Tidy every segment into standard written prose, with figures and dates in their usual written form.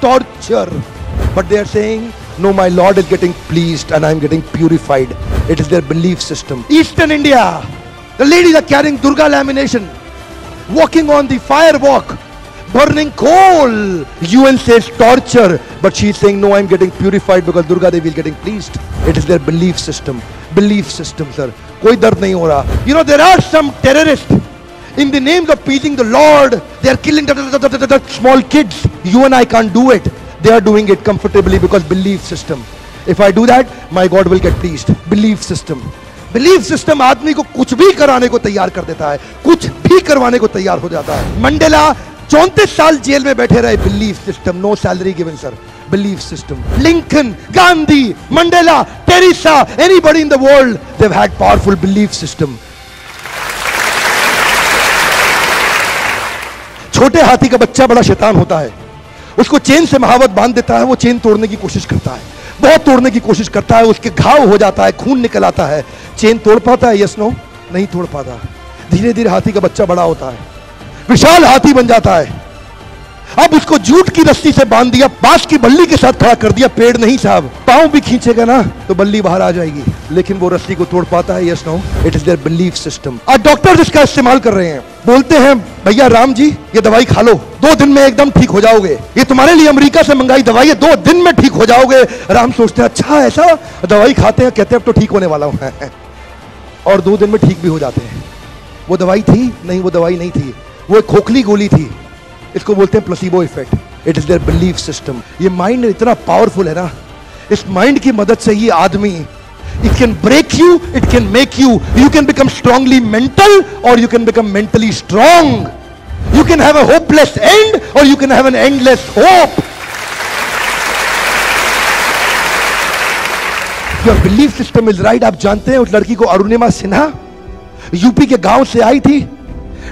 torture. But they are saying, no, my Lord is getting pleased and I am getting purified. It is their belief system. Eastern India, the ladies are carrying Durga lamination, walking on the fire walk, burning coal. UN says torture, but she is saying, no, I am getting purified because Durga Devi is getting pleased. It is their belief system. Belief system, sir. Koi dard nahi ho raha. You know, there are some terrorists, in the names of pleasing the Lord, they are killing small kids. You and I can't do it. They are doing it comfortably because belief system. If I do that, my God will get pleased. Belief system. Belief system आदमी को कुछ भी कराने को तैयार कर देता है, कुछ भी करवाने को तैयार हो जाता है. मंडेला 34 साल जेल में बैठे रहे. Belief system, no salary given, sir. Belief system. Lincoln, Gandhi, Mandela, Teresa, anybody in the world, they've had powerful belief system. छोटे हाथी का बच्चा बड़ा शैतान होता है. उसको चेन से महावत बांध देता है, वो चेन तोड़ने की कोशिश करता है, बहुत तोड़ने की कोशिश करता है, उसके घाव हो जाता है, खून निकल आता है. चेन तोड़ पाता है? Yes no? नहीं तोड़ पाता. धीरे धीरे हाथी का बच्चा बड़ा होता है, विशाल हाथी बन जाता है. अब उसको जूट की रस्सी से बांध दिया, बांस की बल्ली के साथ खड़ा कर दिया. पेड़ नहीं साहब, पांव भी खींचेगा ना तो बल्ली बाहर आ जाएगी, लेकिन वो रस्सी को तोड़ पाता है? Yes no? It is their belief system. आज डॉक्टर्स इसका इस्तेमाल कर रहे हैं. बोलते हैं, भैया राम जी ये दवाई खा लो, 2 दिन में एकदम ठीक हो जाओगे. ये तुम्हारे लिए अमेरिका से मंगाई दवाई है, 2 दिन में ठीक हो जाओगे. राम सोचते हैं, अच्छा ऐसा? दवाई खाते हैं, कहते हैं अब तो ठीक होने वाला हूं. और 2 दिन में ठीक भी हो जाते हैं. वो दवाई थी? नहीं, वो दवाई नहीं थी, वो एक खोखली गोली थी. इसको बोलते हैं placebo effect. It is their belief system. ये माइंड इतना पावरफुल है ना, इस माइंड की मदद से ही आदमी, it can break you, it can make you. You can become strongly mental or you can become mentally strong. You can have a hopeless end or you can have an endless hope. Your belief system is right. आप जानते हैं उस लड़की को, Arunima Sinha, UP के गांव से आई थी.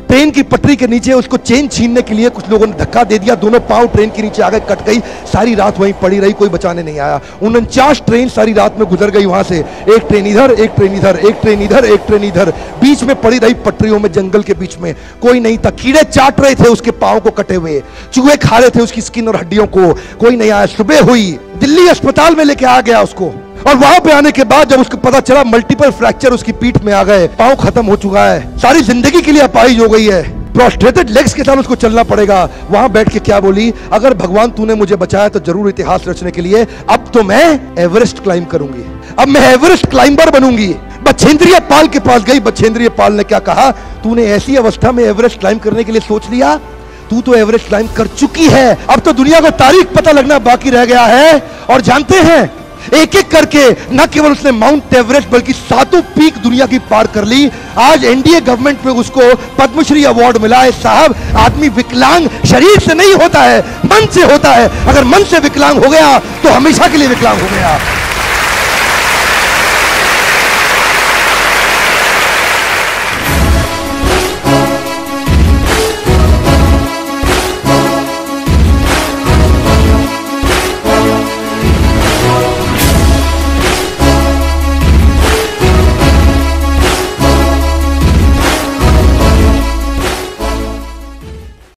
ट्रेन की पटरी के नीचे उसको चेन छीनने के लिए कुछ लोगों ने धक्का दे दिया, दोनों पांव ट्रेन के नीचे आ गए, कट गई. सारी रात वहीं पड़ी रही, कोई बचाने नहीं आया. 49 ट्रेन सारी रात में गुजर गई वहां से. एक ट्रेन इधर, एक ट्रेन इधर, एक ट्रेन इधर, एक ट्रेन इधर, बीच में पड़ी रही पटरियों में, जंगल के बीच में. कोई नहीं था. कीड़े चाट रहे थे उसके पांव को कटे हुए, चूहे खा रहे थे उसकी स्किन और हड्डियों को. कोई नहीं आया. सुबह हुई, दिल्ली अस्पताल में लेके आ गया उसको. और वहां पे आने के बाद जब उसको पता चला मल्टीपल फ्रैक्चर उसकी पीठ में आ गए, पांव खत्म हो चुका है, सारी जिंदगी के लिए अपाहिज हो गई है, प्रोस्ट्रेटेड लेग्स के साथ उसको चलना पड़ेगा. वहां बैठ के क्या बोली? अगर भगवान तूने मुझे बचाया तो जरूर इतिहास रचने के लिए अब तो मैं एवरेस्ट क्लाइंब करूंगी, अब मैं एवरेस्ट क्लाइंबर बनूंगी. बछेंद्रिय पाल के पास गई. बछेंद्रिय पाल ने क्या कहा? तूने ऐसी अवस्था में एवरेस्ट क्लाइंब करने के लिए सोच लिया? तू तो एवरेस्ट क्लाइंब कर चुकी है, अब तो दुनिया को तारीख पता लगना बाकी रह गया है. और जानते हैं, एक एक करके न केवल उसने माउंट एवरेस्ट बल्कि 7 पीक दुनिया की पार कर ली. आज एनडीए गवर्नमेंट में उसको पद्मश्री अवार्ड मिला है. साहब, आदमी विकलांग शरीर से नहीं होता है, मन से होता है. अगर मन से विकलांग हो गया तो हमेशा के लिए विकलांग हो गया.